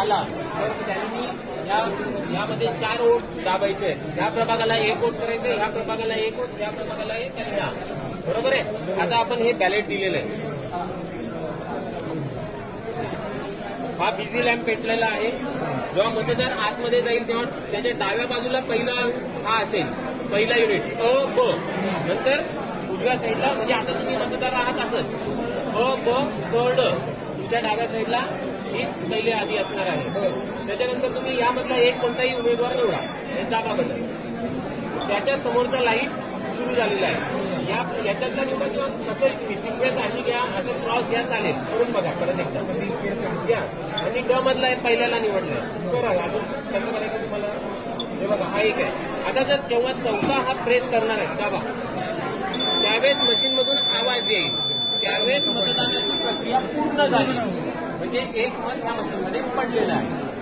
आला तर त्यांनी यामध्ये 4 वोट दाबायचे आहेत. ह्या प्रभागाला 1 वोट करायचं, ह्या प्रभागाला 1 वोट, ह्या प्रभागाला 1 आणि ह्या. बरोबर आहे. आता आपण हे बॅलेट दिलेलं आहे. हा बिझी लॅम्प पेटलेला आहे. जेव्हा मतदार आतमध्ये जाईल तेव्हा त्याच्या डाव्या बाजूला पहिला हा असेल, पहिला युनिट अ ब. नंतर उजव्या साईडला, म्हणजे आता तुम्ही मतदार आहात असंच अ ब क ड, तुमच्या डाव्या साईडला हीच पहिले आधी असणार आहे. त्याच्यानंतर तुम्ही यामधला एक कोणताही उमेदवार निवडा, हे दाबा बटन. त्याच्या समोरचा लाईट सुरू झालेला आहे. याच्यातला निवडा किंवा कसं सिक्वेन्स अशी घ्या, असं क्रॉस घ्या, चालेल. करून बघा परत एकदा घ्या. आणि ड मधला पहिल्याला निवडलाय करा. अजून कसं करायचं तुम्हाला हे बघा, हा एक आहे. आता जर जेव्हा चौथा हा प्रेस करणार आहे दाबा, त्यावेळेस मशीनमधून आवाज येईल. त्यावेळेस मतदानाची प्रक्रिया पूर्ण झाली, म्हणजे एक मत ह्या मशीनमध्ये पडलेलं आहे.